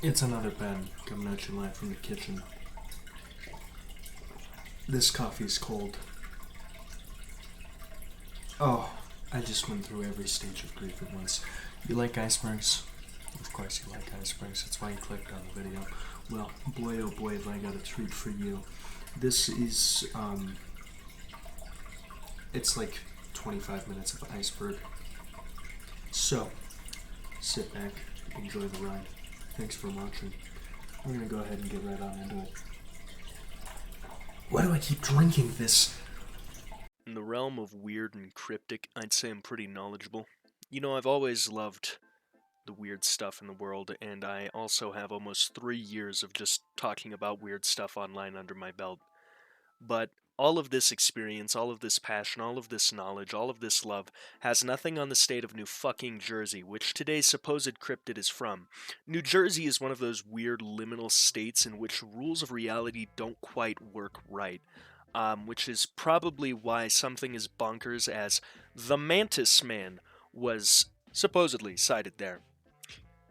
It's another Ben coming at you live from the kitchen. This coffee's cold. Oh, I just went through every stage of grief at once. You like icebergs? Of course you like icebergs, that's why you clicked on the video. Well, boy oh boy have I got a treat for you. This is, it's like 25 minutes of iceberg. So, sit back, enjoy the ride. Thanks for watching. We're gonna go ahead and get right on into it. Why do I keep drinking this? In the realm of weird and cryptic, I'd say I'm pretty knowledgeable. You know, I've always loved the weird stuff in the world, and I also have almost 3 years of just talking about weird stuff online under my belt. But all of this experience, all of this passion, all of this knowledge, all of this love has nothing on the state of New fucking Jersey, which today's supposed cryptid is from. New Jersey is one of those weird liminal states in which rules of reality don't quite work right. Which is probably why something as bonkers as the Mantis Man was supposedly sighted there.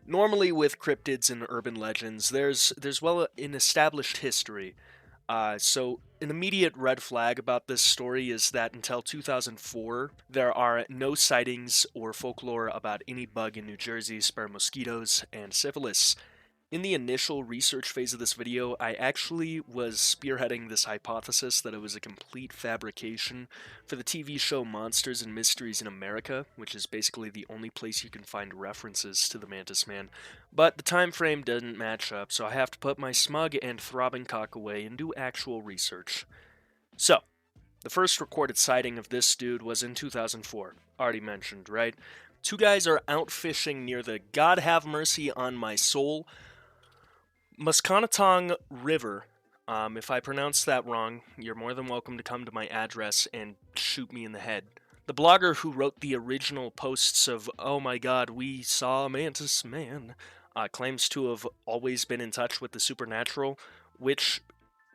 Normally with cryptids and urban legends, there's well an established history. So an immediate red flag about this story is that until 2004, there are no sightings or folklore about any bug in New Jersey, spare mosquitoes, and syphilis. In the initial research phase of this video, I actually was spearheading this hypothesis that it was a complete fabrication for the TV show Monsters and Mysteries in America, which is basically the only place you can find references to the Mantis Man. But the time frame didn't match up, so I have to put my smug and throbbing cock away and do actual research. So, the first recorded sighting of this dude was in 2004, already mentioned, right? Two guys are out fishing near the God Have Mercy on My Soul Musconatong River. If I pronounce that wrong, you're more than welcome to come to my address and shoot me in the head. The blogger who wrote the original posts of, "Oh my god, we saw Mantis Man," claims to have always been in touch with the supernatural, which,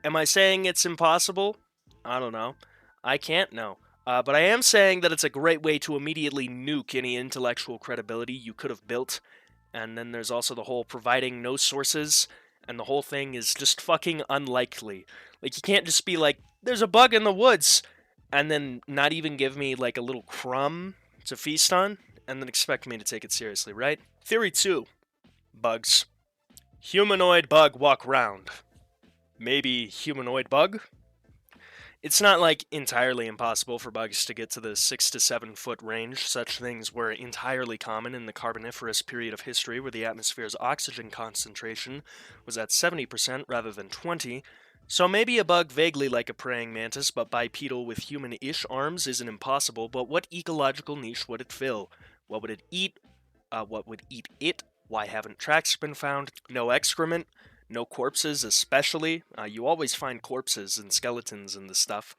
am I saying it's impossible? I don't know. I can't know. But I am saying that it's a great way to immediately nuke any intellectual credibility you could have built. And then there's also the whole providing no sources, and the whole thing is just fucking unlikely. Like, you can't just be like, there's a bug in the woods, and then not even give me, like, a little crumb to feast on, and then expect me to take it seriously, right? Theory 2. Bugs. Humanoid bug walk round. Maybe humanoid bug? It's not, like, entirely impossible for bugs to get to the 6 to 7 foot range. Such things were entirely common in the Carboniferous period of history, where the atmosphere's oxygen concentration was at 70% rather than 20. So maybe a bug vaguely like a praying mantis, but bipedal with human-ish arms isn't impossible, but what ecological niche would it fill? What would it eat? What would eat it? Why haven't tracks been found? No excrement? No corpses, especially. You always find corpses and skeletons and the stuff.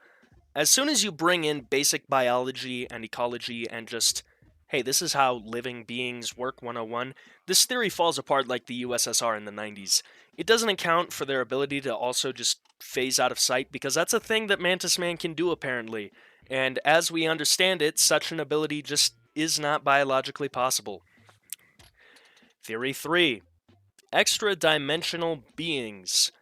As soon as you bring in basic biology and ecology and just, hey, this is how living beings work 101, this theory falls apart like the USSR in the 90s. It doesn't account for their ability to also just phase out of sight, because that's a thing that Mantis Man can do, apparently. And as we understand it, such an ability just is not biologically possible. Theory 3. Extra-dimensional beings.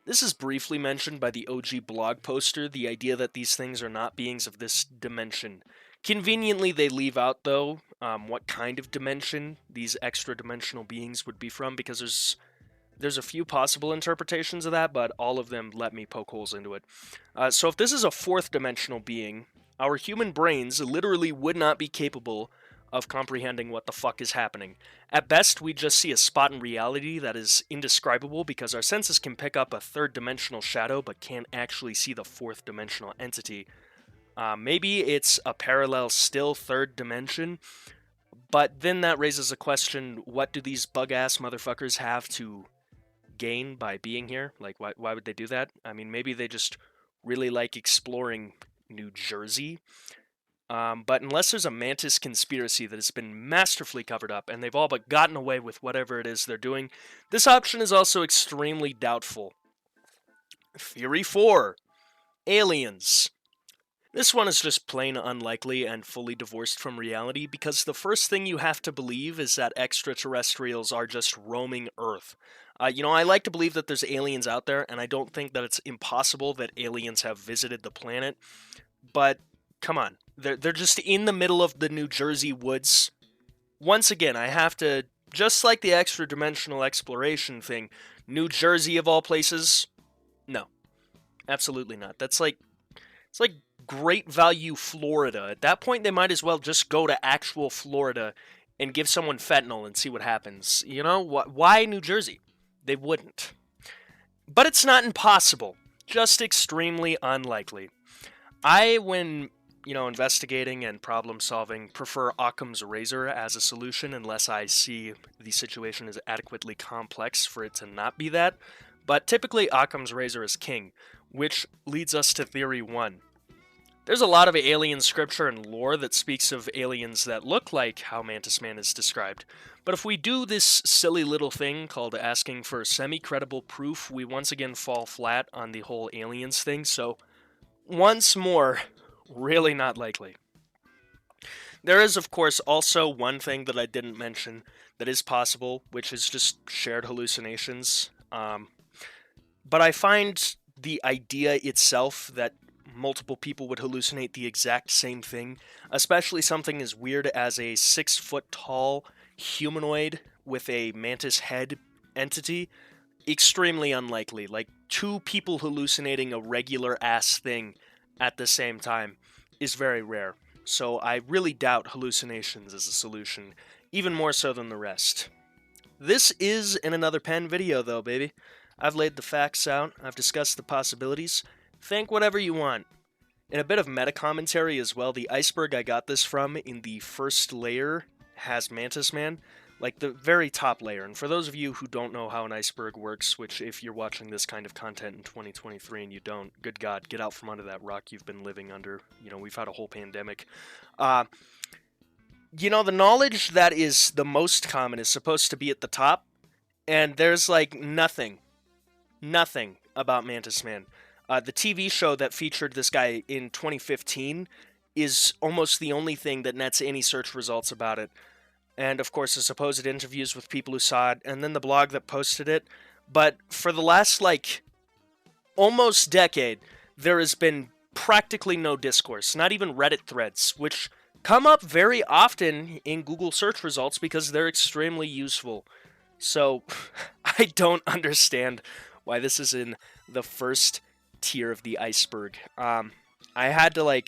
This is briefly mentioned by the OG blog poster, the idea that these things are not beings of this dimension. Conveniently, they leave out, though, what kind of dimension these extra-dimensional beings would be from, because there's a few possible interpretations of that, but all of them let me poke holes into it. So if this is a fourth-dimensional being, our human brains literally would not be capable of comprehending what the fuck is happening. At best, we just see a spot in reality that is indescribable because our senses can pick up a third-dimensional shadow but can't actually see the fourth-dimensional entity. Maybe it's a parallel still third dimension, but then that raises a question, what do these bug-ass motherfuckers have to gain by being here? Like, why would they do that? I mean, maybe they just really like exploring New Jersey. But unless there's a Mantis conspiracy that has been masterfully covered up, and they've all but gotten away with whatever it is they're doing, this option is also extremely doubtful. Theory 4. Aliens. This one is just plain unlikely and fully divorced from reality because the first thing you have to believe is that extraterrestrials are just roaming Earth. I like to believe that there's aliens out there, and I don't think that it's impossible that aliens have visited the planet. But come on, they're just in the middle of the New Jersey woods. Once again, I have to, just like the extra dimensional exploration thing, New Jersey of all places, no, absolutely not. It's like Great Value, Florida. At that point, they might as well just go to actual Florida and give someone fentanyl and see what happens. Why New Jersey? They wouldn't. But it's not impossible, just extremely unlikely. When investigating and problem solving, prefer Occam's razor as a solution unless I see the situation is adequately complex for it to not be that. But typically, Occam's razor is king, which leads us to theory 1. There's a lot of alien scripture and lore that speaks of aliens that look like how Mantis Man is described. But if we do this silly little thing called asking for semi-credible proof, we once again fall flat on the whole aliens thing, so once more, really not likely. There is, of course, also one thing that I didn't mention that is possible, which is just shared hallucinations. But I find the idea itself that multiple people would hallucinate the exact same thing, especially something as weird as a 6-foot tall humanoid with a mantis head entity, extremely unlikely. Like, two people hallucinating a regular ass thing at the same time is very rare. So I really doubt hallucinations as a solution, even more so than the rest. This is in another pen video though, baby. I've laid the facts out, I've discussed the possibilities. Think whatever you want. In a bit of meta-commentary as well, the iceberg I got this from in the first layer has Mantis Man, like the very top layer. And for those of you who don't know how an iceberg works, which if you're watching this kind of content in 2023 and you don't, good God, get out from under that rock you've been living under. We've had a whole pandemic. The knowledge that is the most common is supposed to be at the top, and there's like nothing about Mantis Man. The TV show that featured this guy in 2015 is almost the only thing that nets any search results about it. And of course, the supposed interviews with people who saw it, and then the blog that posted it. But for the last, almost decade, there has been practically no discourse, not even Reddit threads, which come up very often in Google search results because they're extremely useful. So, I don't understand why this is in the first tier of the iceberg. I had to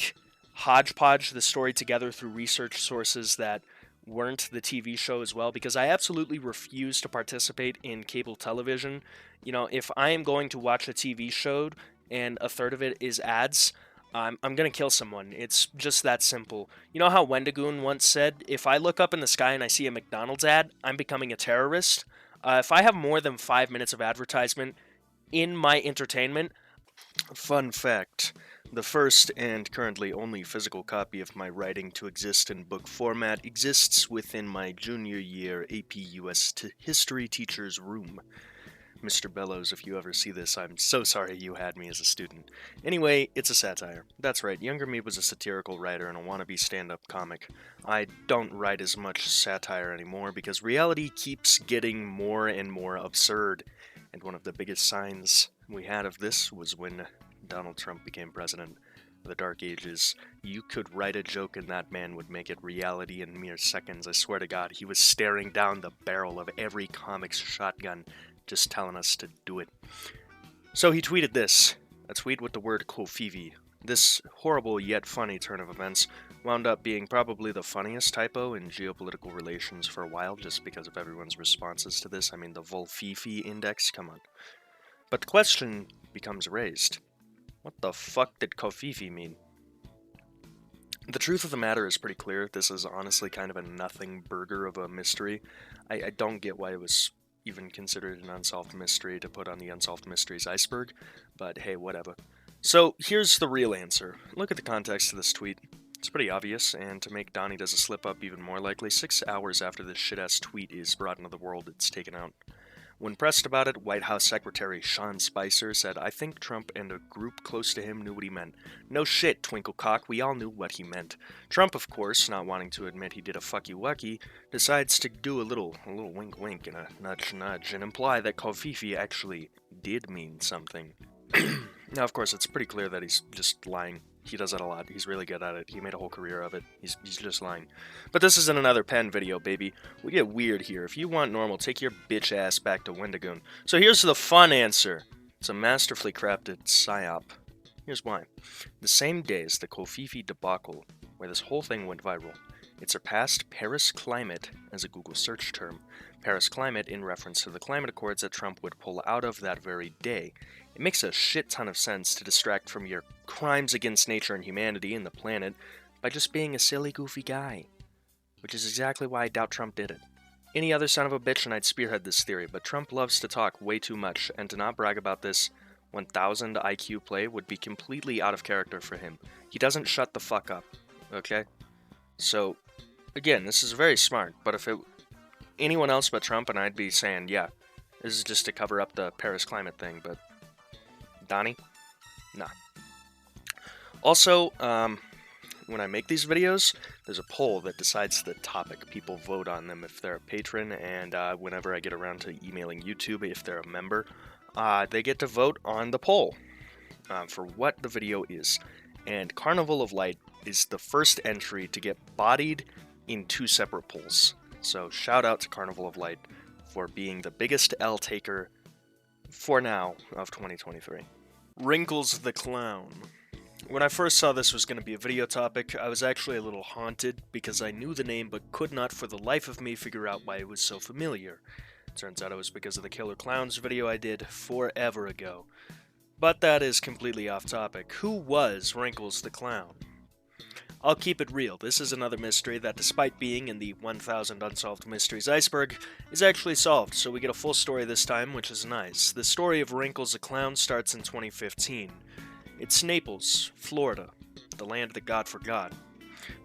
hodgepodge the story together through research sources that weren't the TV show as well, because I absolutely refuse to participate in cable television. If I am going to watch a TV show and a third of it is ads, I'm gonna kill someone. It's just that simple. You know how Wendigoon once said, if I look up in the sky and I see a McDonald's ad, I'm becoming a terrorist? If I have more than 5 minutes of advertisement in my entertainment, fun fact, the first and currently only physical copy of my writing to exist in book format exists within my junior year AP US history teacher's room. Mr. Bellows, if you ever see this, I'm so sorry you had me as a student. Anyway, it's a satire. That's right, younger me was a satirical writer and a wannabe stand-up comic. I don't write as much satire anymore because reality keeps getting more and more absurd. And one of the biggest signs we had of this was when Donald Trump became president. The Dark Ages. You could write a joke and that man would make it reality in mere seconds. I swear to God, he was staring down the barrel of every comic's shotgun, just telling us to do it. So he tweeted this, a tweet with the word Covfefe. This horrible yet funny turn of events wound up being probably the funniest typo in geopolitical relations for a while, just because of everyone's responses to this. I mean, the Volfifi index, come on. But the question becomes raised. What the fuck did Covfefe mean? The truth of the matter is pretty clear. This is honestly kind of a nothing burger of a mystery. I don't get why it was even considered an unsolved mystery to put on the Unsolved Mysteries iceberg, but hey, whatever. So here's the real answer. Look at the context of this tweet. It's pretty obvious, and to make Donnie does a slip up even more likely, 6 hours after this shit-ass tweet is brought into the world, it's taken out. When pressed about it, White House Secretary Sean Spicer said, "I think Trump and a group close to him knew what he meant." No shit, Twinklecock, we all knew what he meant. Trump, of course, not wanting to admit he did a fucky wucky, decides to do a little wink wink and a nudge nudge and imply that Covfefe actually did mean something. Now, of course, it's pretty clear that he's just lying. He does that a lot. He's really good at it. He made a whole career of it. He's just lying. But this isn't another pen video, baby. We get weird here. If you want normal, take your bitch ass back to Wendigoon. So here's the fun answer. It's a masterfully crafted psyop. Here's why. The same day as the Covfefe debacle, where this whole thing went viral, it surpassed Paris climate as a Google search term. Paris climate in reference to the climate accords that Trump would pull out of that very day. It makes a shit ton of sense to distract from your crimes against nature and humanity and the planet by just being a silly, goofy guy. Which is exactly why I doubt Trump did it. Any other son of a bitch and I'd spearhead this theory, but Trump loves to talk way too much, and to not brag about this 1000 IQ play would be completely out of character for him. He doesn't shut the fuck up, okay? So, again, this is very smart, but if it anyone else but Trump, and I'd be saying, yeah, this is just to cover up the Paris climate thing, but Donnie? Nah. Also, when I make these videos, there's a poll that decides the topic. People vote on them if they're a patron, and whenever I get around to emailing YouTube, if they're a member, they get to vote on the poll for what the video is. And Carnival of Light is the first entry to get bodied in 2 separate polls. So shout out to Carnival of Light for being the biggest L taker for now of 2023. Wrinkles the Clown. When I first saw this was going to be a video topic, I was actually a little haunted because I knew the name but could not for the life of me figure out why it was so familiar. Turns out it was because of the Killer Clowns video I did forever ago. But that is completely off topic. Who was Wrinkles the Clown? I'll keep it real. This is another mystery that, despite being in the 1000 Unsolved Mysteries Iceberg, is actually solved, so we get a full story this time, which is nice. The story of Wrinkles the Clown starts in 2015. It's Naples, Florida, the land that God forgot.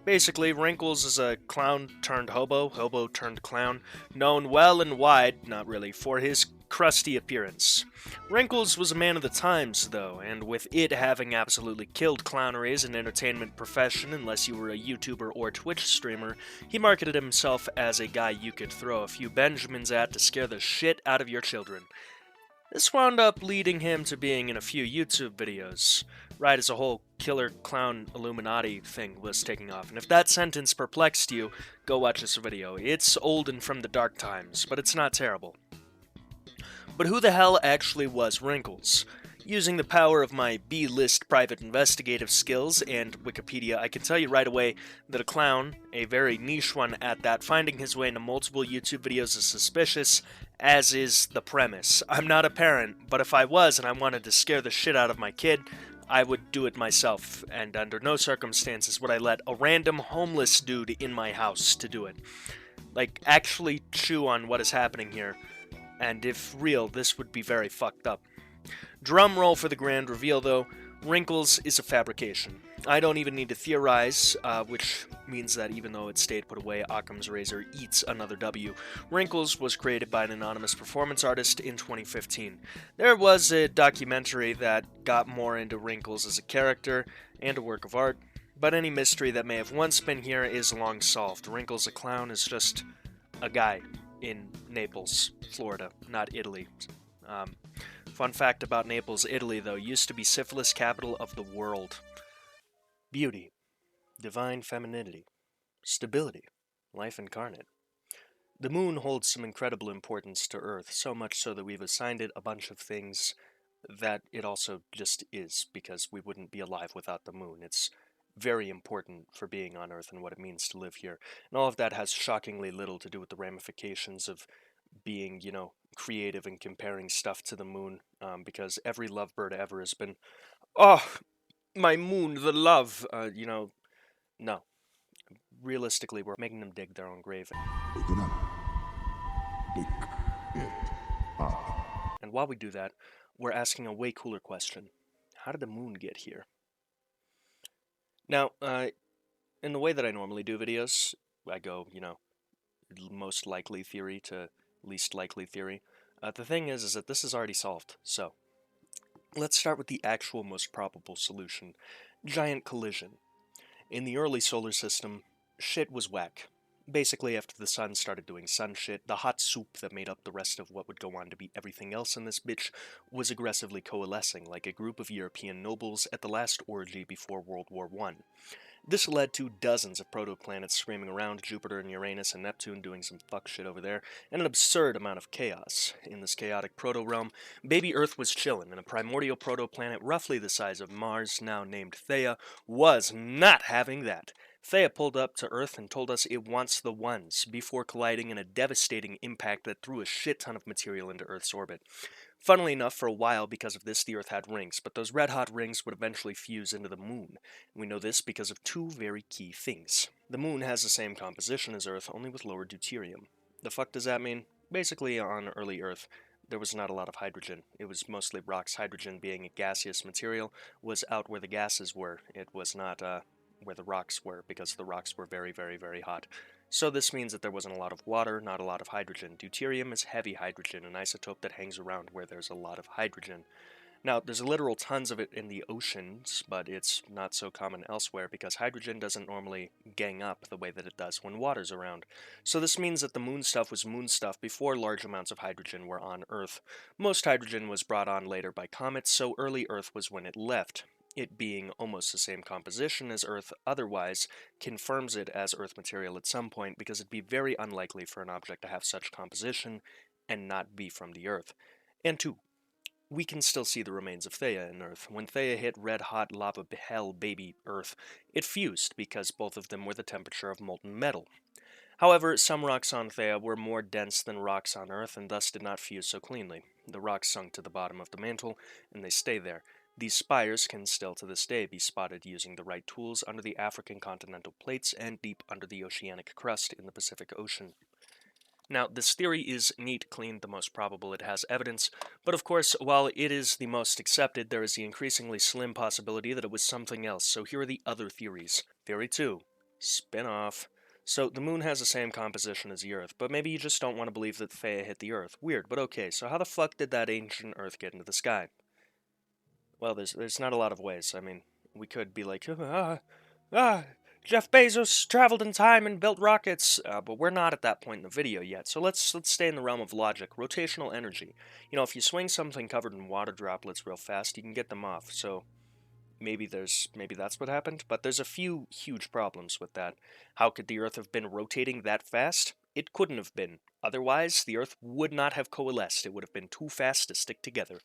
Basically, Wrinkles is a clown turned hobo, hobo turned clown, known well and wide, not really, for his crusty appearance. Wrinkles was a man of the times, though, and with it having absolutely killed clownery as an entertainment profession unless you were a YouTuber or Twitch streamer, he marketed himself as a guy you could throw a few Benjamins at to scare the shit out of your children. This wound up leading him to being in a few YouTube videos, right as a whole killer clown Illuminati thing was taking off. And if that sentence perplexed you, go watch this video. It's old and from the dark times, but it's not terrible. But who the hell actually was Wrinkles? Using the power of my B-list private investigative skills and Wikipedia, I can tell you right away that a clown, a very niche one at that, finding his way into multiple YouTube videos is suspicious, as is the premise. I'm not a parent, but if I was and I wanted to scare the shit out of my kid, I would do it myself, and under no circumstances would I let a random homeless dude in my house to do it. Like, actually chew on what is happening here, and if real, this would be very fucked up. Drum roll for the grand reveal, though. Wrinkles is a fabrication. I don't even need to theorize, which means that even though it stayed put away, Occam's razor eats another W. Wrinkles was created by an anonymous performance artist in 2015. There was a documentary that got more into Wrinkles as a character and a work of art, but any mystery that may have once been here is long solved. Wrinkles the Clown is just a guy in Naples, Florida, not Italy. Fun fact about Naples, Italy, though, used to be syphilis capital of the world. Beauty, divine femininity, stability, life incarnate. The moon holds some incredible importance to Earth, so much so that we've assigned it a bunch of things that it also just is, because we wouldn't be alive without the moon. It's very important for being on Earth and what it means to live here. And all of that has shockingly little to do with the ramifications of being, creative and comparing stuff to the moon, because every lovebird ever has been, oh, my moon, the love, no. Realistically, we're making them dig their own grave. Pick it up. Pick it up. And while we do that, we're asking a way cooler question. How did the moon get here? Now, in the way that I normally do videos, I go, most likely theory to least likely theory. The thing is that this is already solved, so let's start with the actual most probable solution. Giant collision. In the early solar system, shit was whack. Basically, after the sun started doing sun shit, the hot soup that made up the rest of what would go on to be everything else in this bitch was aggressively coalescing like a group of European nobles at the last orgy before World War I. This led to dozens of protoplanets screaming around, Jupiter and Uranus and Neptune doing some fuck shit over there, and an absurd amount of chaos. In this chaotic proto-realm, baby Earth was chillin', and a primordial protoplanet roughly the size of Mars, now named Theia, was not having that. Theia pulled up to Earth and told us it wants the ones, before colliding in a devastating impact that threw a shit ton of material into Earth's orbit. Funnily enough, for a while, because of this, the Earth had rings, but those red-hot rings would eventually fuse into the Moon. We know this because of two very key things. The Moon has the same composition as Earth, only with lower deuterium. The fuck does that mean? Basically, on early Earth, there was not a lot of hydrogen. It was mostly rocks. Hydrogen, being a gaseous material, was out where the gases were. It was not where the rocks were, because the rocks were very, very, very hot. So this means that there wasn't a lot of water, not a lot of hydrogen. Deuterium is heavy hydrogen, an isotope that hangs around where there's a lot of hydrogen. Now, there's literal tons of it in the oceans, but it's not so common elsewhere because hydrogen doesn't normally gang up the way that it does when water's around. So this means that the moon stuff was moon stuff before large amounts of hydrogen were on Earth. Most hydrogen was brought on later by comets, so early Earth was when it left. It being almost the same composition as Earth otherwise confirms it as Earth material at some point because it'd be very unlikely for an object to have such composition and not be from the Earth. And two, we can still see the remains of Theia in Earth. When Theia hit red-hot lava hell baby Earth, it fused because both of them were the temperature of molten metal. However, some rocks on Theia were more dense than rocks on Earth and thus did not fuse so cleanly. The rocks sunk to the bottom of the mantle, and they stay there. These spires can still to this day be spotted using the right tools under the African continental plates and deep under the oceanic crust in the Pacific Ocean. Now, this theory is neat, clean, the most probable it has evidence, but of course, while it is the most accepted, there is the increasingly slim possibility that it was something else, so here are the other theories. Theory 2. Spin-off. So, the moon has the same composition as the Earth, but maybe you just don't want to believe that Theia hit the Earth. Weird, but okay, so how the fuck did that ancient Earth get into the sky? Well, there's not a lot of ways. I mean, we could be like, Jeff Bezos traveled in time and built rockets, but we're not at that point in the video yet. So let's stay in the realm of logic. Rotational energy. You know, if you swing something covered in water droplets real fast, you can get them off. So maybe that's what happened. But there's a few huge problems with that. How could the Earth have been rotating that fast? It couldn't have been. Otherwise, the Earth would not have coalesced. It would have been too fast to stick together.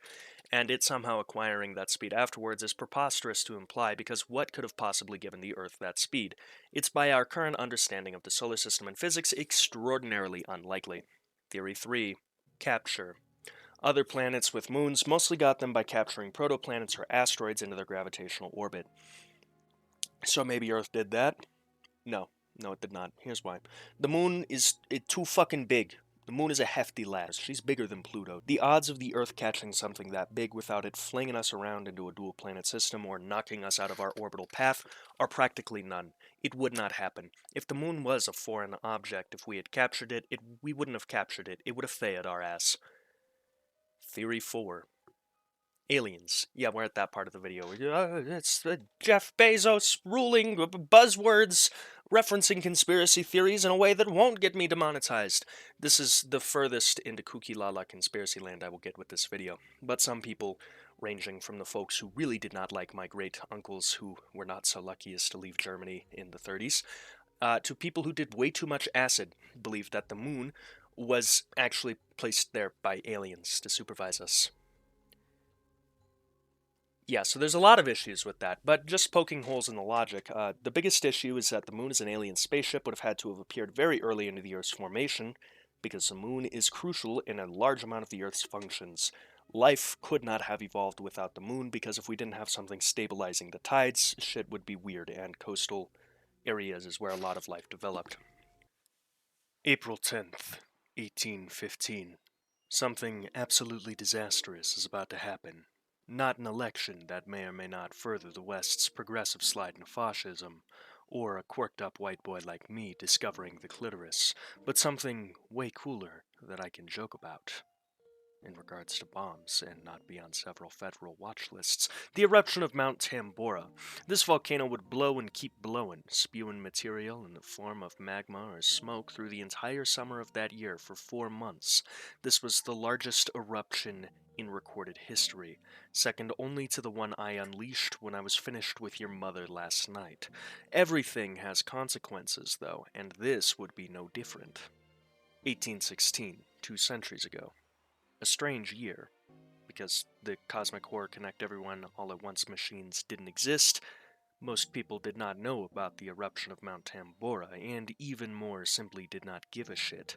And it somehow acquiring that speed afterwards is preposterous to imply because what could have possibly given the Earth that speed? It's by our current understanding of the solar system and physics extraordinarily unlikely. Theory 3. Capture. Other planets with moons mostly got them by capturing protoplanets or asteroids into their gravitational orbit. So maybe Earth did that? No, it did not. Here's why. The moon is too fucking big. The moon is a hefty lass. She's bigger than Pluto. The odds of the Earth catching something that big without it flinging us around into a dual-planet system or knocking us out of our orbital path are practically none. It would not happen. If the moon was a foreign object, if we had captured it, we wouldn't have captured it. It would have Theia'd our ass. Theory 4. Aliens. Yeah, we're at that part of the video. It's Jeff Bezos ruling buzzwords, referencing conspiracy theories in a way that won't get me demonetized. This is the furthest into kooky lala conspiracy land I will get with this video. But some people, ranging from the folks who really did not like my great uncles who were not so lucky as to leave Germany in the 30s, to people who did way too much acid, believed that the moon was actually placed there by aliens to supervise us. Yeah, so there's a lot of issues with that, but just poking holes in the logic, the biggest issue is that the moon as an alien spaceship would have had to have appeared very early into the Earth's formation, because the moon is crucial in a large amount of the Earth's functions. Life could not have evolved without the moon, because if we didn't have something stabilizing the tides, shit would be weird, and coastal areas is where a lot of life developed. April 10th, 1815. Something absolutely disastrous is about to happen. Not an election that may or may not further the West's progressive slide into fascism, or a quirked-up white boy like me discovering the clitoris, but something way cooler that I can joke about. in regards to bombs and not be on several federal watch lists, the eruption of Mount Tambora. This volcano would blow and keep blowing, spewing material in the form of magma or smoke through the entire summer of that year for 4 months. This was the largest eruption in recorded history, second only to the one I unleashed when I was finished with your mother last night. Everything has consequences, though, and this would be no different. 1816, 2 centuries ago. A strange year, because the cosmic horror connect everyone all at once machines didn't exist. Most people did not know about the eruption of Mount Tambora, and even more simply did not give a shit.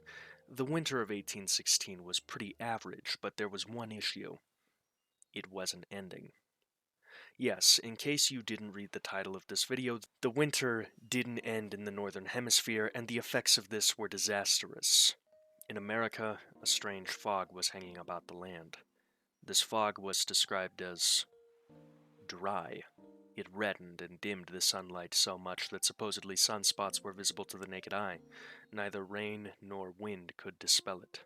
The winter of 1816 was pretty average, but there was one issue. It wasn't ending. Yes, in case you didn't read the title of this video, the winter didn't end in the northern hemisphere, and the effects of this were disastrous. In America, a strange fog was hanging about the land. This fog was described as dry. It reddened and dimmed the sunlight so much that supposedly sunspots were visible to the naked eye. Neither rain nor wind could dispel it.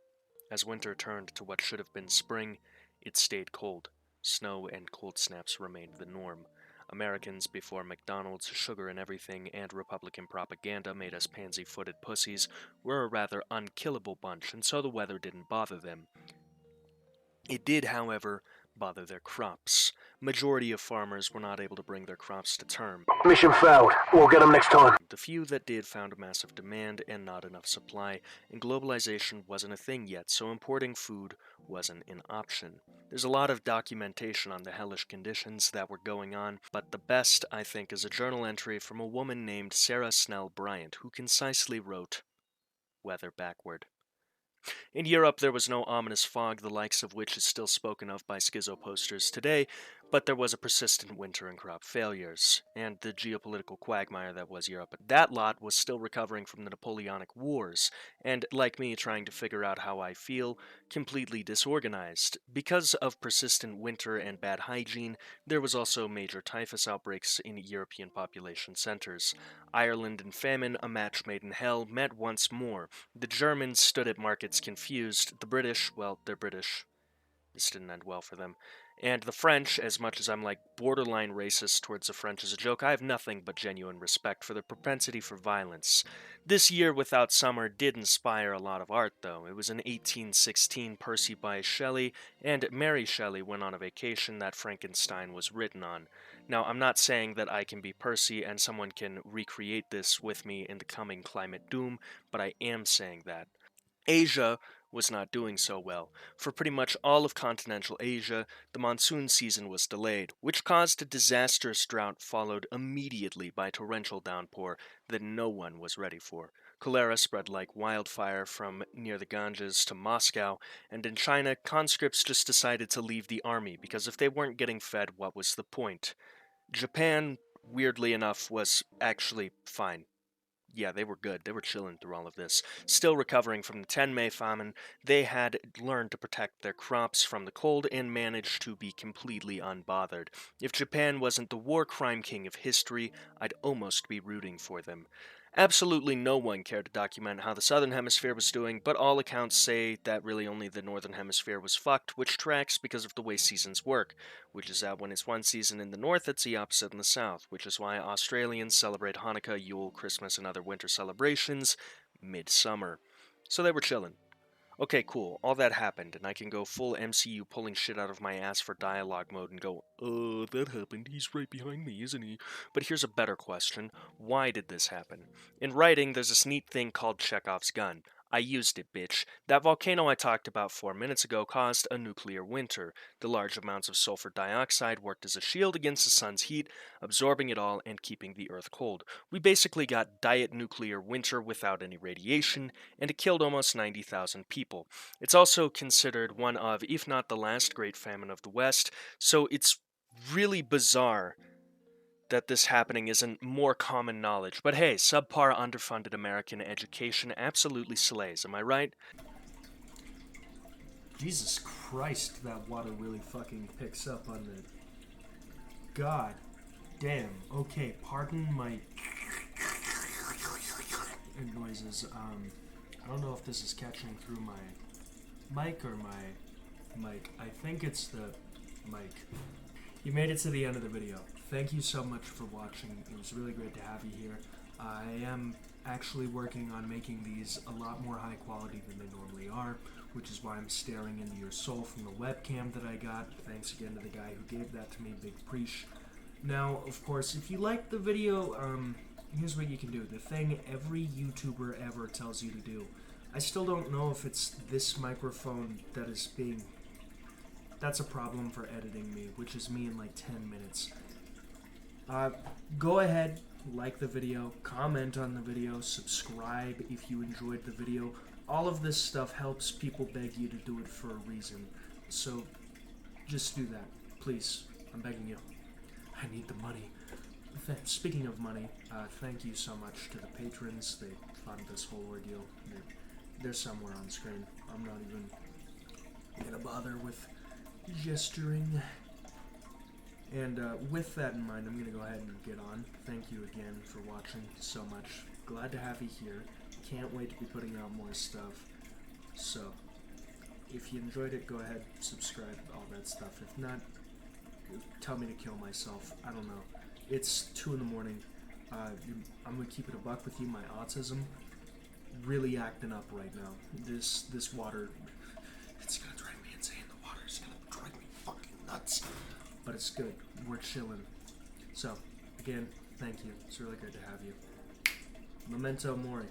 As winter turned to what should have been spring, it stayed cold. Snow and cold snaps remained the norm. Americans, before McDonald's, sugar and everything, and Republican propaganda made us pansy-footed pussies, were a rather unkillable bunch, and so the weather didn't bother them. It did, however, bother their crops. Majority of farmers were not able to bring their crops to term. Mission failed. We'll get them next time. The few that did found a massive demand and not enough supply, and globalization wasn't a thing yet, so importing food wasn't an option. There's a lot of documentation on the hellish conditions that were going on, but the best, I think, is a journal entry from a woman named Sarah Snell Bryant, who concisely wrote, "Weather backward." In Europe, there was no ominous fog, the likes of which is still spoken of by schizo posters today, but there was a persistent winter and crop failures, and the geopolitical quagmire that was Europe. That lot was still recovering from the Napoleonic Wars, and, like me trying to figure out how I feel, completely disorganized. Because of persistent winter and bad hygiene, there was also major typhus outbreaks in European population centers. Ireland and famine, a match made in hell, met once more. The Germans stood at markets confused. The British, well, they're British. This didn't end well for them. And the French, as much as I'm like borderline racist towards the French as a joke, I have nothing but genuine respect for their propensity for violence. This year without summer did inspire a lot of art, though. It was in 1816 Percy by Shelley, and Mary Shelley went on a vacation that Frankenstein was written on. Now, I'm not saying that I can be Percy and someone can recreate this with me in the coming climate doom, but I am saying that. Asia was not doing so well. For pretty much all of continental Asia, the monsoon season was delayed, which caused a disastrous drought followed immediately by torrential downpour that no one was ready for. Cholera spread like wildfire from near the Ganges to Moscow, and in China, conscripts just decided to leave the army because if they weren't getting fed, what was the point? Japan, weirdly enough, was actually fine. Yeah, they were good. They were chilling through all of this. Still recovering from the Tenmei famine, they had learned to protect their crops from the cold and managed to be completely unbothered. If Japan wasn't the war crime king of history, I'd almost be rooting for them. Absolutely no one cared to document how the southern hemisphere was doing, but all accounts say that really only the northern hemisphere was fucked, which tracks because of the way seasons work, which is that when it's one season in the north, it's the opposite in the south, which is why Australians celebrate Hanukkah, Yule, Christmas, and other winter celebrations midsummer. So they were chilling. Okay, cool. All that happened, and I can go full MCU pulling shit out of my ass for dialogue mode and go, that happened. He's right behind me, isn't he? But here's a better question. Why did this happen? In writing, there's this neat thing called Chekhov's gun. I used it, bitch. That volcano I talked about 4 minutes ago caused a nuclear winter. The large amounts of sulfur dioxide worked as a shield against the sun's heat, absorbing it all and keeping the earth cold. We basically got diet nuclear winter without any radiation, and it killed almost 90,000 people. It's also considered one of, if not the last great famine of the West, so it's really bizarre that this happening isn't more common knowledge. But hey, subpar underfunded American education absolutely slays, am I right? Jesus Christ, that water really fucking picks up on the... God damn. Okay, pardon my... noises. I don't know if this is catching through my mic or my Mike. I think it's the Mike. You made it to the end of the video. Thank you so much for watching. It was really great to have you here. I am actually working on making these a lot more high quality than they normally are, which is why I'm staring into your soul from the webcam that I got. Thanks again to the guy who gave that to me, big preach. Now, of course, if you liked the video, here's what you can do. The thing every YouTuber ever tells you to do. I still don't know if it's this microphone that is being... That's a problem for editing me, which is me in like 10 minutes. Go ahead, like the video, comment on the video, subscribe if you enjoyed the video. All of this stuff helps people beg you to do it for a reason. So, just do that. Please, I'm begging you. I need the money. Speaking of money, thank you so much to the patrons. They fund this whole ordeal. They're somewhere on screen. I'm not even gonna bother with gesturing. And with that in mind, I'm gonna go ahead and get on. Thank you again for watching so much. Glad to have you here. Can't wait to be putting out more stuff. So, if you enjoyed it, go ahead, subscribe, all that stuff. If not, tell me to kill myself. I don't know. It's 2 in the morning. I'm gonna keep it a buck with you. My autism really acting up right now. This water, it's gonna drive me insane. The water's gonna drive me fucking nuts. But it's good. We're chilling. So, again, thank you. It's really good to have you. Memento mori.